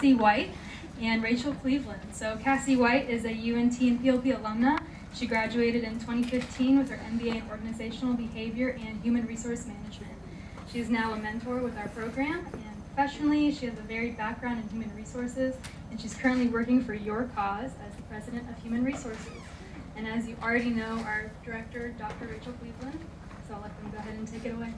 Cassie White and Rachel Cleveland. So Cassie White is a UNT and PLP alumna. She graduated in 2015 with her MBA in Organizational Behavior and Human Resource Management. She is now a mentor with our program, and professionally, she has a varied background in human resources, and she's currently working for Your Cause as the President of Human Resources. And as you already know, our director, Dr. Rachel Cleveland, so I'll let them go ahead and take it away.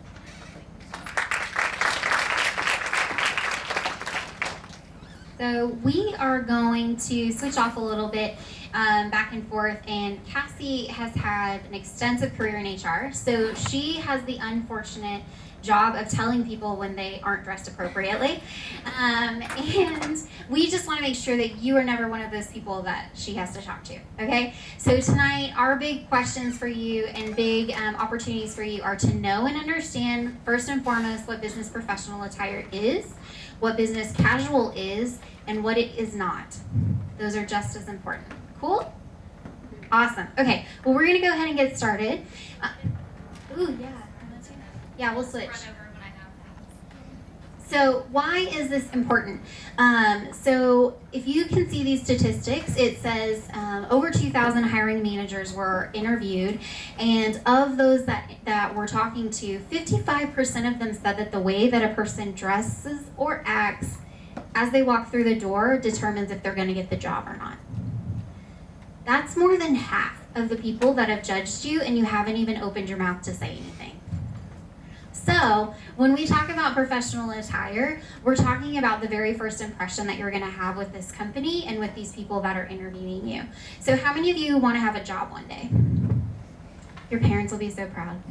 So we are going to switch off a little bit back and forth, and Cassie has had an extensive career in HR, so she has the unfortunate job of telling people when they aren't dressed appropriately, and we just want to make sure that you are never one of those people that she has to talk to, okay? So tonight, our big questions for you and big opportunities for you are to know and understand, first and foremost, what business professional attire is, what business casual is, and what it is not. Those are just as important. Cool? Awesome. Okay, well, we're going to go ahead and get started. Yeah, we'll switch. So why is this important? So if you can see these statistics, it says over 2,000 hiring managers were interviewed, and of those that we're talking to, 55% of them said that the way that a person dresses or acts as they walk through the door determines if they're going to get the job or not. That's more than half of the people that have judged you, and you haven't even opened your mouth to say anything. So when we talk about professional attire, we're talking about the very first impression that you're going to have with this company and with these people that are interviewing you. So how many of you want to have a job one day? Your parents will be so proud.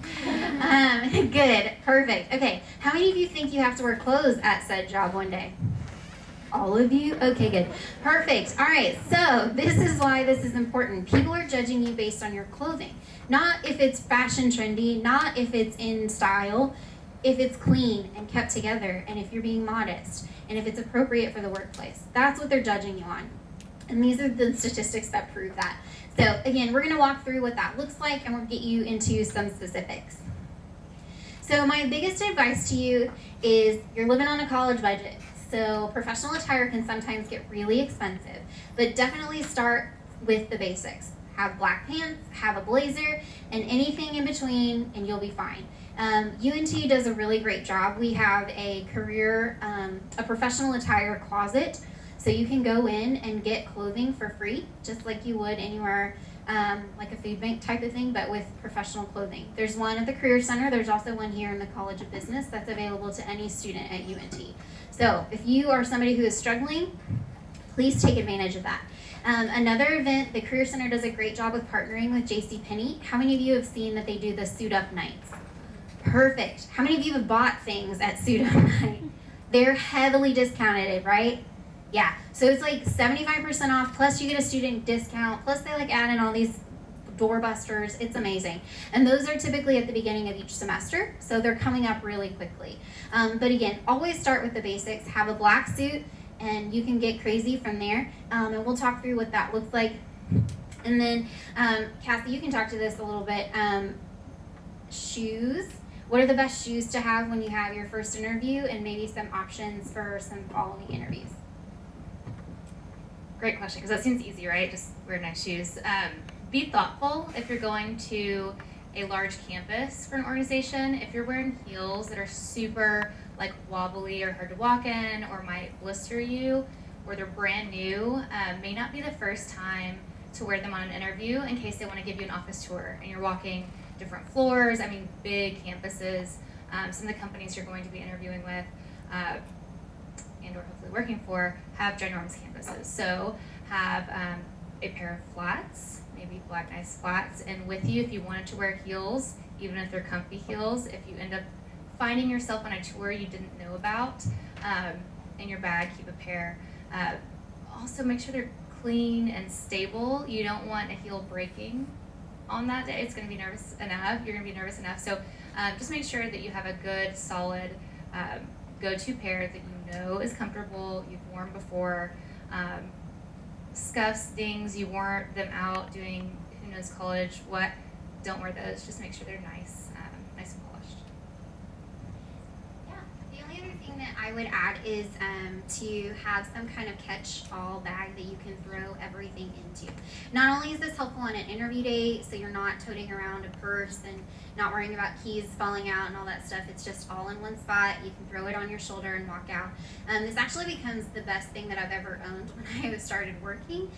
Good, perfect. Okay, how many of you think you have to wear clothes at said job one day? All of you? Okay, good. Perfect. All right, so this is why this is important. People are judging you based on your clothing. Not if it's fashion trendy, not if it's in style, if it's clean and kept together, and if you're being modest, and if it's appropriate for the workplace. That's what they're judging you on. And these are the statistics that prove that. So again, we're gonna walk through what that looks like, and we'll get you into some specifics. So my biggest advice to you is you're living on a college budget. So professional attire can sometimes get really expensive, but definitely start with the basics. Have black pants, have a blazer, and anything in between, and you'll be fine. UNT does a really great job. We have a professional attire closet, so you can go in and get clothing for free, just like you would anywhere, like a food bank type of thing, but with professional clothing. There's one at the Career Center. There's also one here in the College of Business that's available to any student at UNT. So if you are somebody who is struggling, please take advantage of that. Another event, the Career Center does a great job with partnering with JCPenney. How many of you have seen that they do the suit up nights? Perfect. How many of you have bought things at suit up night? They're heavily discounted, right? Yeah, so it's like 75% off, plus you get a student discount, plus they like add in all these doorbusters. It's amazing. And those are typically at the beginning of each semester, so they're coming up really quickly. But again, always start with the basics. Have a black suit, and you can get crazy from there. And we'll talk through what that looks like. And then, Cassie, you can talk to this a little bit. Shoes. What are the best shoes to have when you have your first interview, and maybe some options for some following interviews? Great question, because that seems easy, right? Just wear nice shoes. Be thoughtful if you're going to a large campus for an organization. If you're wearing heels that are super like wobbly or hard to walk in, or might blister you, or they're brand new, may not be the first time to wear them on an interview in case they want to give you an office tour and you're walking different floors. I mean, big campuses. Some of the companies you're going to be interviewing with and or hopefully working for have ginormous campuses. So have a pair of flats, maybe black nice flats, and with you if you wanted to wear heels, even if they're comfy heels, if you end up finding yourself on a tour you didn't know about, in your bag, keep a pair. Also make sure they're clean and stable. You don't want a heel breaking on that day. It's going to be nervous enough. You're going to be nervous enough. So just make sure that you have a good, solid go-to pair that you know is comfortable, you've worn before. Scuffs, dings, you wore them out doing who knows college, what, don't wear those. Just make sure they're nice, nice and polished. Yeah, the only other thing that I would add is to have some kind of catch-all bag that you can throw everything into. Not only is this helpful on an interview day, so you're not toting around a purse and not worrying about keys falling out and all that stuff. It's just all in one spot. You can throw it on your shoulder and walk out. This actually becomes the best thing that I've ever owned when I started working,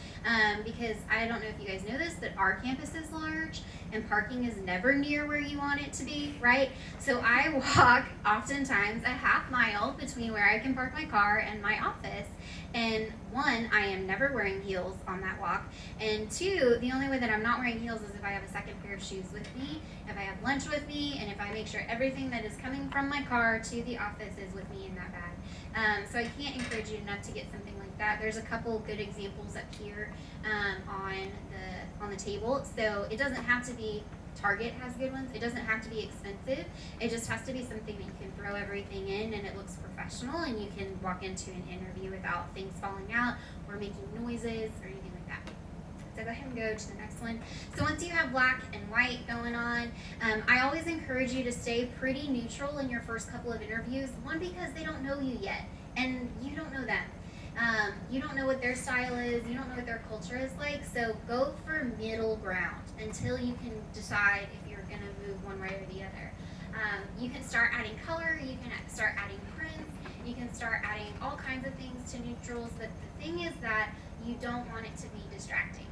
because I don't know if you guys know this, but our campus is large and parking is never near where you want it to be, right? So I walk oftentimes a half mile between where I can park my car and my office. And one, I am never wearing heels on that walk. And two, the only way that I'm not wearing heels is if I have a second pair of shoes with me, if I have lunch with me, and if I make sure everything that is coming from my car to the office is with me in that bag. So I can't encourage you enough to get something like that. There's a couple good examples up here on the table. So it doesn't have to be, Target has good ones. It doesn't have to be expensive. It just has to be something that you can throw everything in and it looks professional and you can walk into an interview without things falling out or making noises or anything like that. So go ahead and go to the next one. So once you have black and white going on, I always encourage you to stay pretty neutral in your first couple of interviews. One, because they don't know you yet and you don't know them. You don't know what their style is, you don't know what their culture is like, so go for middle ground until you can decide if you're going to move one way or the other. You can start adding color, you can start adding prints, you can start adding all kinds of things to neutrals, but the thing is that you don't want it to be distracting.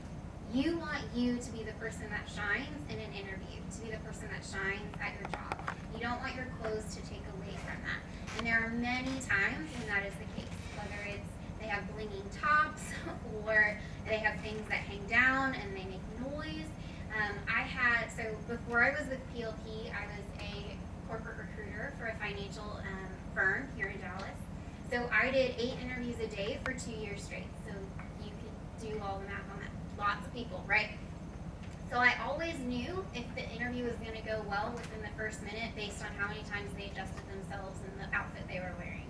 You want you to be the person that shines in an interview, to be the person that shines at your job. You don't want your clothes to take away from that. And there are many times when that is the case, whether it's they have blinging tops or they have things that hang down and they make noise. So before I was with PLP, I was a corporate recruiter for a financial firm here in Dallas. So I did 8 interviews a day for 2 years straight. So you could do all the math on that. Lots of people, right? So I always knew if the interview was going to go well within the first minute based on how many times they adjusted themselves in the outfit they were wearing.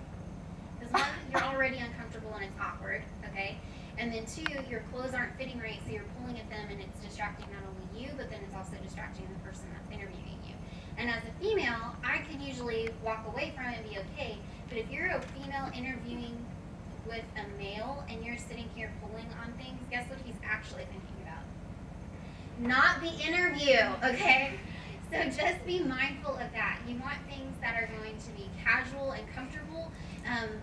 Because one, you're already uncomfortable and it's awkward, okay? And then two, your clothes aren't fitting right, so you're pulling at them and it's distracting not only you, but then it's also distracting the person that's interviewing you. And as a female, I can usually walk away from it and be okay, but if you're a female interviewing with a male and you're sitting here pulling on things, guess what he's actually thinking about? Not the interview, okay? So just be mindful of that. You want things that are going to be casual and comfortable,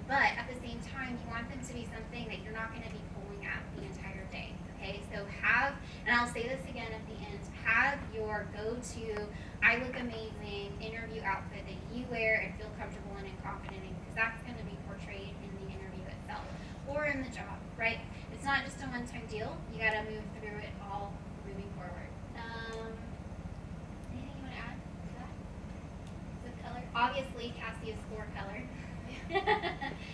but at the same time, you want them to be something that you're not going to be pulling at the entire day, okay? So have, and I'll say this again at the end, have your go-to, I look amazing interview outfit that you wear and feel comfortable in and confident in, because that's going to be portrayed in the interview itself or in the job, right? It's not just a one-time deal. You got to move through it all moving forward. Anything you want to add to that? The color? Obviously, Cassie is for color. I'm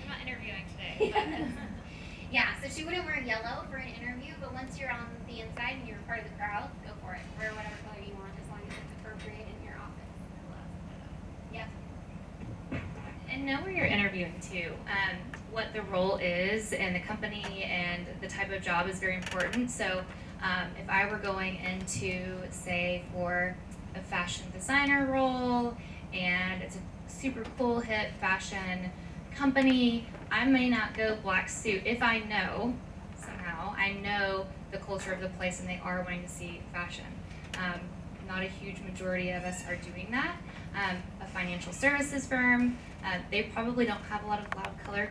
not interviewing today. But Yeah, so she wouldn't wear yellow for an interview, but once you're on the inside and you're part of the crowd, go for it. Wear whatever color you want as long as it's appropriate in your office. Yep. And know where you're interviewing too. What the role is and the company and the type of job is very important. So if I were going into, say, for a fashion designer role and it's a super cool hip fashion company, I may not go black suit if I know somehow I know the culture of the place and they are wanting to see fashion. Not a huge majority of us are doing that. A financial services firm, they probably don't have a lot of loud color